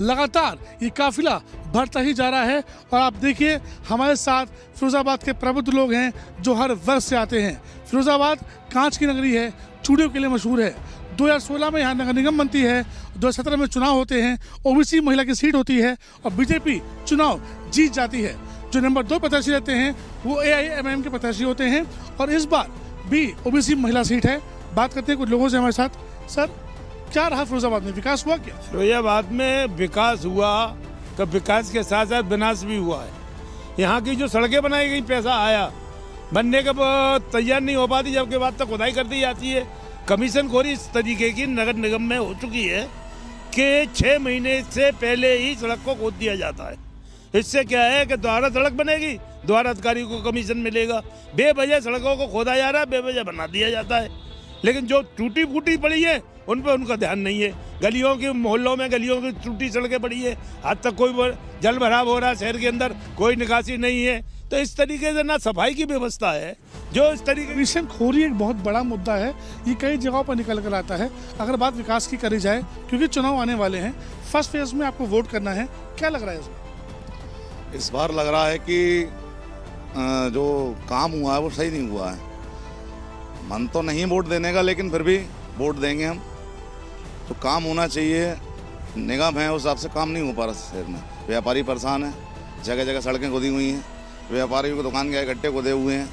लगातार ये काफिला बढ़ता ही जा रहा है। और आप देखिए हमारे साथ फिरोजाबाद के प्रबुद्ध लोग हैं जो हर वर्ष से आते हैं। फिरोजाबाद कांच की नगरी है, चूड़ियों के लिए मशहूर है। 2016 में यहाँ नगर निगम बनती है, 2017 में चुनाव होते हैं, ओबीसी महिला की सीट होती है और बीजेपी चुनाव जीत जाती है। जो नंबर 2 प्रत्याशी रहते हैं वो AIMIM के प्रत्याशी होते हैं और इस बार भी ओबीसी महिला सीट है। बात करते हैं कुछ लोगों से हमारे साथ। सर, क्या रहा फिरोजाबाद में, विकास हुआ क्या? फिरोजाबाद में विकास हुआ तो विकास के साथ साथ विनाश भी हुआ है। यहाँ की जो सड़कें बनाई गई, पैसा आया, बनने के तैयार नहीं हो पाती, जबकि बाद तक खुदाई कर दी जाती है। कमीशन खोरी इस तरीके की नगर निगम में हो चुकी है कि 6 महीने से पहले ही सड़क को खोद दिया जाता है। इससे क्या है कि दोबारा सड़क बनेगी, दोबारा अधिकारी को कमीशन मिलेगा। बेवजह सड़कों को खोदा जा रहा है, बेवजह बना दिया जाता है। लेकिन जो टूटी फूटी पड़ी है उन पर उनका ध्यान नहीं है। गलियों की, मोहल्लों में गलियों की टूटी सड़कें पड़ी है, आज तक कोई जल भराव हो रहा है, शहर के अंदर कोई निकासी नहीं है। तो इस तरीके से ना सफाई की व्यवस्था है, जो इस तरीके कमीशन खोरी एक बहुत बड़ा मुद्दा है। ये कई जगहों पर निकल कर आता है। अगर बात विकास की करी जाए, क्योंकि चुनाव आने वाले हैं, फर्स्ट फेज में आपको वोट करना है, क्या लग रहा है इसमें? इस बार लग रहा है कि जो काम हुआ है वो सही नहीं हुआ है। मन तो नहीं वोट देने का, लेकिन फिर भी वोट देंगे हम। तो काम होना चाहिए, निगम है उस हिसाब से काम नहीं हो पा रहा शहर में। व्यापारी परेशान है, जगह जगह सड़कें खोदी हुई हैं, व्यापारियों की दुकान के गड्ढे खोदे हुए हैं।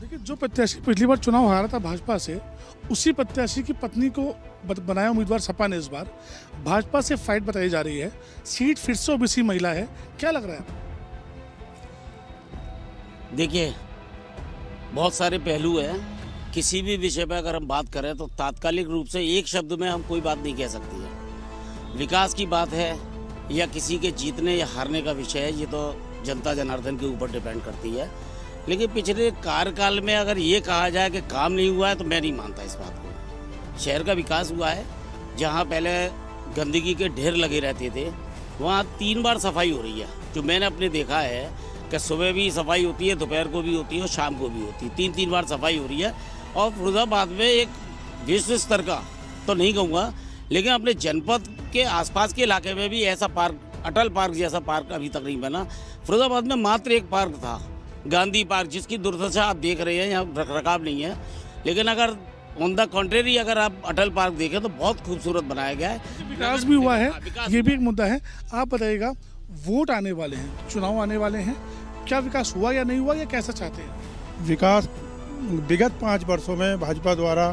देखिए, जो प्रत्याशी पिछली बार चुनाव हारा था भाजपा से, उसी प्रत्याशी की पत्नी को बनाया उम्मीदवार सपा ने। इस बार भाजपा से फाइट बताई जा रही है, सीट फिर से ओबीसी महिला है, क्या लग रहा है? देखिए, बहुत सारे पहलू हैं। किसी भी विषय पर अगर हम बात करें तो तात्कालिक रूप से एक शब्द में हम कोई बात नहीं कह सकती है। विकास की बात है या किसी के जीतने या हारने का विषय है, ये तो जनता जनार्दन के ऊपर डिपेंड करती है। लेकिन पिछले कार्यकाल में अगर ये कहा जाए कि काम नहीं हुआ है तो मैं नहीं मानता इस बात को। शहर का विकास हुआ है। जहाँ पहले गंदगी के ढेर लगे रहते थे, वहाँ 3 बार सफाई हो रही है। जो मैंने अपने देखा है कि सुबह भी सफाई होती है, दोपहर को भी होती है और शाम को भी होती है। 3-3 बार सफाई हो रही है। और फिरोजाबाद में एक विश्व स्तर का तो नहीं कहूँगा, लेकिन अपने जनपद के आसपास के इलाके में भी ऐसा पार्क, अटल पार्क जैसा पार्क अभी तक नहीं बना। फिरोजाबाद में मात्र एक पार्क था, गांधी पार्क, जिसकी दुर्दशा आप देख रहे हैं, यहाँ रखरखाव नहीं है। लेकिन अगर ऑन द कॉन्ट्रेरी अगर आप अटल पार्क देखें तो बहुत खूबसूरत बनाया गया है। विकास भी हुआ है, ये भी एक मुद्दा है। आप बताइएगा, वोट आने वाले हैं, चुनाव आने वाले हैं, क्या विकास हुआ या नहीं हुआ, या कैसा चाहते हैं? विकास विगत 5 वर्षों में भाजपा द्वारा,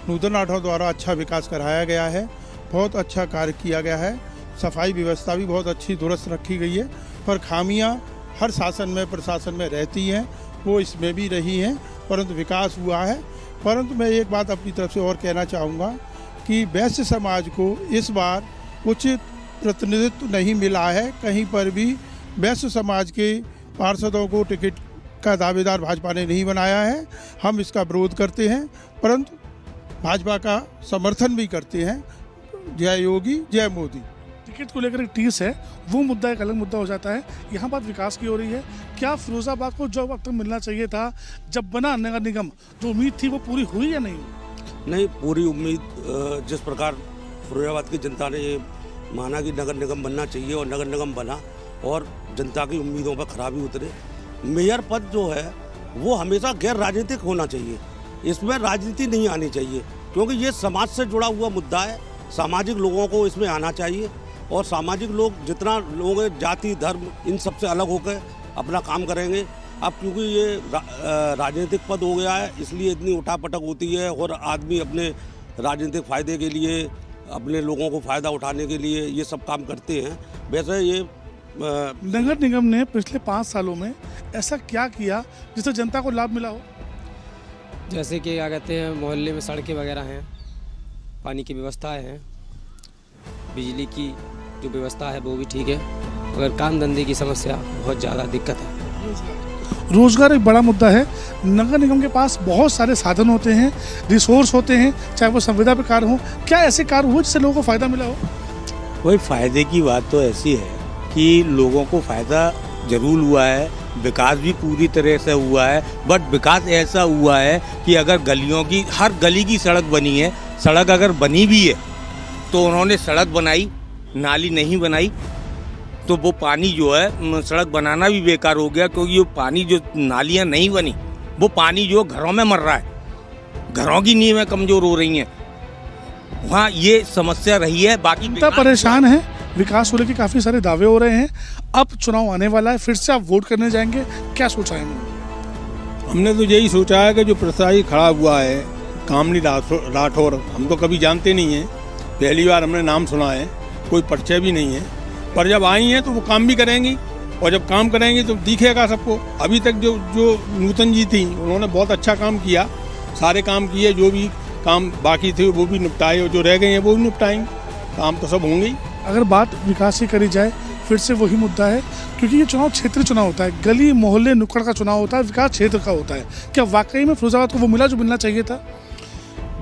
नूतन राठौर द्वारा अच्छा विकास कराया गया है। बहुत अच्छा कार्य किया गया है। सफाई व्यवस्था भी बहुत अच्छी दुरुस्त रखी गई है। पर खामियां हर शासन में, प्रशासन में रहती हैं, वो इसमें भी रही हैं, परंतु विकास हुआ है। परंतु मैं एक बात अपनी तरफ से और कहना चाहूँगा कि वैश्य समाज को इस बार उचित प्रतिनिधित्व नहीं मिला है। कहीं पर भी वैश्य समाज के पार्षदों को टिकट का दावेदार भाजपा ने नहीं बनाया है। हम इसका विरोध करते हैं, परंतु भाजपा का समर्थन भी करते हैं। जय योगी, जय मोदी। टिकट को लेकर एक टीस है, वो मुद्दा एक अलग मुद्दा हो जाता है। यहाँ बात विकास की हो रही है। क्या फिरोजाबाद को जो वक्त मिलना चाहिए था जब बना नगर निगम, जो उम्मीद थी वो पूरी हुई या नहीं हुई? नहीं, पूरी उम्मीद जिस प्रकार फिरोजाबाद की जनता ने ये माना कि नगर निगम बनना चाहिए और नगर निगम बना और जनता की उम्मीदों पर खरा भी उतरे। मेयर पद जो है वो हमेशा गैर राजनीतिक होना चाहिए, इसमें राजनीति नहीं आनी चाहिए, क्योंकि ये समाज से जुड़ा हुआ मुद्दा है। सामाजिक लोगों को इसमें आना चाहिए और सामाजिक लोग, जितना लोग हैं, जाति धर्म इन सब से अलग होकर अपना काम करेंगे। अब क्योंकि ये राजनीतिक पद हो गया है, इसलिए इतनी उठापटक होती है और आदमी अपने राजनीतिक फ़ायदे के लिए, अपने लोगों को फ़ायदा उठाने के लिए ये सब काम करते हैं। वैसे ये नगर निगम ने पिछले 5 सालों में ऐसा क्या किया जिससे जनता को लाभ मिला हो? जैसे कि क्या कहते हैं, मोहल्ले में सड़कें वगैरह हैं, पानी की व्यवस्थाएं हैं, बिजली की जो व्यवस्था है वो भी ठीक है, मगर काम धंधे की समस्या बहुत ज़्यादा दिक्कत है। रोजगार एक बड़ा मुद्दा है। नगर निगम के पास बहुत सारे साधन होते हैं, रिसोर्स होते हैं, चाहे वो संविदा पे कार्य हो। क्या ऐसे कार्य हुए जिससे लोगों को फ़ायदा मिला हो? कोई फ़ायदे की बात तो ऐसी है कि लोगों को फ़ायदा ज़रूर हुआ है, विकास भी पूरी तरह से हुआ है। बट विकास ऐसा हुआ है कि अगर गलियों की, हर गली की सड़क बनी है, सड़क अगर बनी भी है तो उन्होंने सड़क बनाई नाली नहीं बनाई तो वो पानी जो है सड़क बनाना भी बेकार हो गया, क्योंकि वो पानी जो नालियाँ नहीं बनी वो पानी जो घरों में मर रहा है, घरों की नींवें कमज़ोर हो रही हैं, वहाँ ये समस्या रही है। बाकी जनता परेशान है, विकास को लेकर काफ़ी सारे दावे हो रहे हैं। अब चुनाव आने वाला है, फिर से आप वोट करने जाएंगे, क्या सोचा है? हमने तो यही सोचा है कि जो प्रत्याशी खड़ा हुआ है कामनी राठौर, हम तो कभी जानते नहीं हैं, पहली बार हमने नाम सुना है, कोई परिचय भी नहीं है, पर जब आई हैं तो वो काम भी करेंगी, और जब काम करेंगी तो दिखेगा सबको। अभी तक जो नूतन जी थी उन्होंने बहुत अच्छा काम किया, सारे काम किए, जो भी काम बाकी थे वो भी निपटाए, और जो रह गए हैं वो भी निपटाएंगे, काम तो सब होंगे ही। अगर बात विकास की करी जाए, फिर से वही मुद्दा है, क्योंकि ये चुनाव क्षेत्रीय चुनाव होता है, गली मोहल्ले नुक्कड़ का चुनाव होता है, विकास क्षेत्र का होता है। क्या वाकई में फिरोजाबाद को वो मिला जो मिलना चाहिए था?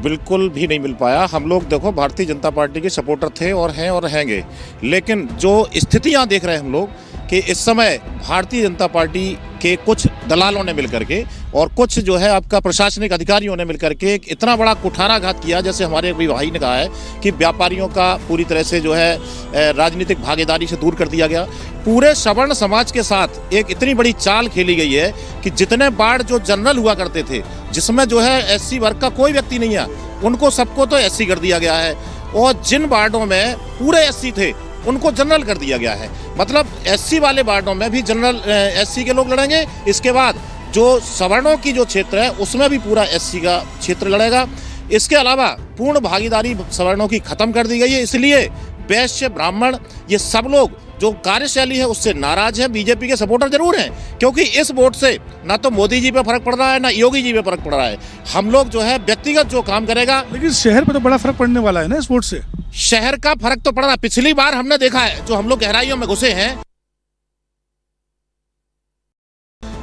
बिल्कुल भी नहीं मिल पाया। हम लोग देखो भारतीय जनता पार्टी के सपोर्टर थे और हैं और हैंगे, लेकिन जो स्थितियां देख रहे हैं हम लोग कि इस समय भारतीय जनता पार्टी के कुछ दलालों ने मिलकर के और कुछ जो है आपका प्रशासनिक अधिकारियों ने मिलकर के एक इतना बड़ा कुठाराघात किया, जैसे हमारे अभी भाई ने कहा है कि व्यापारियों का पूरी तरह से जो है राजनीतिक भागीदारी से दूर कर दिया गया। पूरे सवर्ण समाज के साथ एक इतनी बड़ी चाल खेली गई है कि जितने वार्ड जो जनरल हुआ करते थे, जिसमें जो है एससी वर्ग का कोई व्यक्ति नहीं है, उनको सबको तो एससी कर दिया गया है, और जिन वार्डों में पूरे एससी थे उनको जनरल कर दिया गया है। मतलब एससी वाले वार्डों में भी जनरल एससी के लोग लड़ेंगे, इसके बाद जो सवर्णों की जो क्षेत्र है उसमें भी पूरा एससी का क्षेत्र लड़ेगा। इसके अलावा पूर्ण भागीदारी सवर्णों की खत्म कर दी गई है, इसलिए वैश्य ब्राह्मण ये सब लोग जो कार्यशैली है उससे नाराज है। बीजेपी के सपोर्टर जरूर हैं, क्योंकि इस वोट से ना तो मोदी जी पे फर्क पड़ रहा है ना योगी जी पे फर्क पड़ रहा है। हम लोग जो है व्यक्तिगत जो काम करेगा, लेकिन शहर पर तो बड़ा फर्क पड़ने वाला है ना इस वोट से। शहर का फर्क तो पड़ रहा है। पिछली बार हमने देखा है, जो हम लोग गहराइयों में घुसे हैं,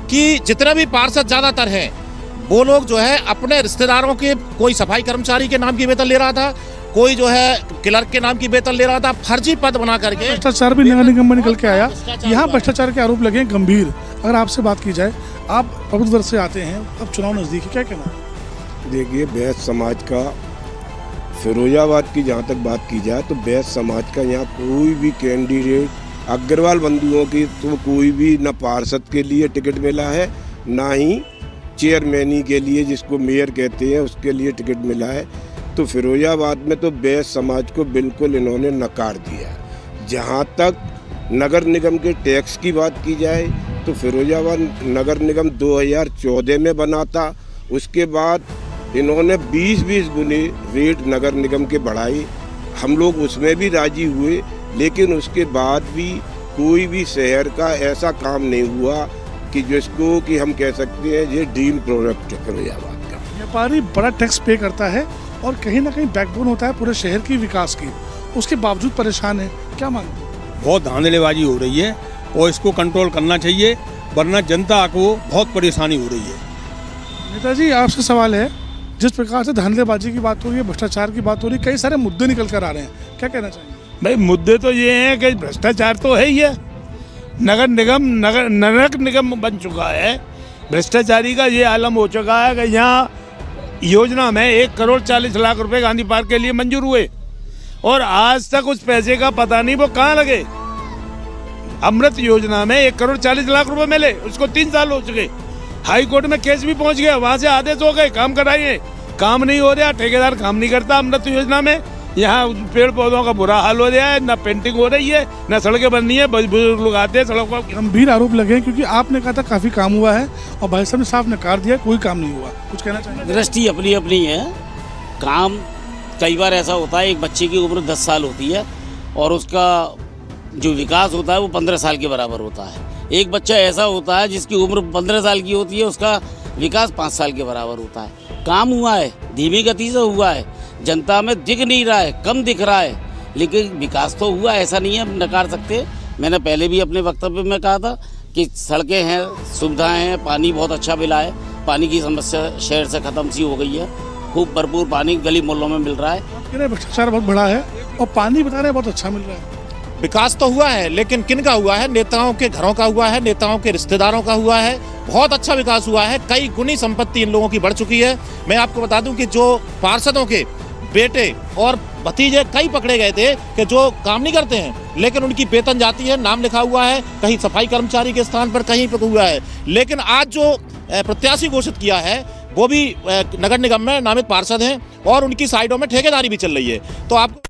कि जितने भी पार्षद ज्यादातर हैं वो लोग जो है अपने रिश्तेदारों के, कोई सफाई कर्मचारी के नाम की वेतन ले रहा था, कोई जो है क्लर्क के नाम की वेतन ले रहा था, फर्जी पद बना करके। भ्रष्टाचार भी नगर निगम में निकल के आया, यहाँ भ्रष्टाचार के आरोप लगे गंभीर। अगर आपसे बात की जाए, आप प्रबुद्ध वर्ग से आते हैं, अब चुनाव नजदीक है, क्या कहना? देखिए, बैस समाज का, फिरोजाबाद की जहाँ तक बात की जाए तो बैस समाज का यहाँ कोई भी कैंडिडेट, अग्रवाल बंधुओं की तो कोई भी न पार्षद के लिए टिकट मिला है, ना ही चेयरमैनी के लिए, जिसको मेयर कहते हैं, उसके लिए टिकट मिला है। तो फिरोजाबाद में तो बैस समाज को बिल्कुल इन्होंने नकार दिया। जहाँ तक नगर निगम के टैक्स की बात की जाए तो फिरोजाबाद नगर निगम 2014 में बना था, उसके बाद इन्होंने 20-20 गुने रेट नगर निगम के बढ़ाए। हम लोग उसमें भी राजी हुए, लेकिन उसके बाद भी कोई भी शहर का ऐसा काम नहीं हुआ कि जिसको कि हम कह सकते हैं ये ड्रीम प्रोडक्ट है फिरोजाबाद का। व्यापारी बड़ा टैक्स पे करता है और कहीं ना कहीं बैकबोन होता है पूरे शहर की विकास की, उसके बावजूद परेशान है, क्या मानते हैं? बहुत धांधलेबाजी हो रही है और इसको कंट्रोल करना चाहिए, वरना जनता को बहुत परेशानी हो रही है। नेताजी, आपसे सवाल है, जिस प्रकार से धांधलेबाजी की बात हो रही है, भ्रष्टाचार की बात हो रही है, कई सारे मुद्दे निकल कर आ रहे हैं, क्या कहना चाहिए? भाई मुद्दे तो ये हैं कि भ्रष्टाचार तो है ही है, नगर निगम बन चुका है, भ्रष्टाचारी का ये आलम हो चुका है कि यहाँ योजना में 1,40,00,000 रुपए गांधी पार्क के लिए मंजूर हुए और आज तक उस पैसे का पता नहीं वो कहाँ लगे। अमृत योजना में 1,40,00,000 रुपए मिले, उसको 3 साल हो चुके, हाई कोर्ट में केस भी पहुंच गया, वहां से आदेश हो गए काम कराइए, काम नहीं हो रहा, ठेकेदार काम नहीं करता। अमृत योजना में यहाँ पेड़ पौधों का बुरा हाल हो रहा है, ना पेंटिंग हो रही है, ना सड़कें बन रही है, बुजुर्ग लोग आते हैं सड़कों पर। गंभीर आरोप लगे हैं, क्योंकि आपने कहा था काफी काम हुआ है और भाई साहब ने साफ नकार दिया, कोई काम नहीं हुआ, कुछ कहना चाहिए? दृष्टि अपनी अपनी है। काम कई बार ऐसा होता है, एक बच्चे की उम्र 10 साल होती है और उसका जो विकास होता है वो 15 साल के बराबर होता है। एक बच्चा ऐसा होता है जिसकी उम्र 15 साल की होती है, उसका विकास 5 साल के बराबर होता है। काम हुआ है, धीमी गति से हुआ है, जनता में दिख नहीं रहा है, कम दिख रहा है, लेकिन विकास तो हुआ, ऐसा नहीं है, नकार सकते। मैंने पहले भी अपने वक्तव्य में कहा था कि सड़कें हैं, सुविधाएं हैं, पानी बहुत अच्छा मिला है, पानी की समस्या शहर से खत्म सी हो गई है, खूब भरपूर पानी गली मोहल्लों में मिल रहा है। भ्रष्टाचार बहुत बड़ा है और पानी बता रहे बहुत अच्छा मिल रहा है। विकास तो हुआ है, लेकिन किन का हुआ है? नेताओं के घरों का हुआ है, नेताओं के रिश्तेदारों का हुआ है। बहुत अच्छा विकास हुआ है, कई गुनी संपत्ति इन लोगों की बढ़ चुकी है। मैं आपको बता दूं कि जो पार्षदों के बेटे और भतीजे कई पकड़े गए थे कि जो काम नहीं करते हैं, लेकिन उनकी वेतन जाती है, नाम लिखा हुआ है कहीं सफाई कर्मचारी के स्थान पर, कहीं पर हुआ है। लेकिन आज जो प्रत्याशी घोषित किया है वो भी नगर निगम में नामित पार्षद हैं और उनकी साइडों में ठेकेदारी भी चल रही है। तो आपको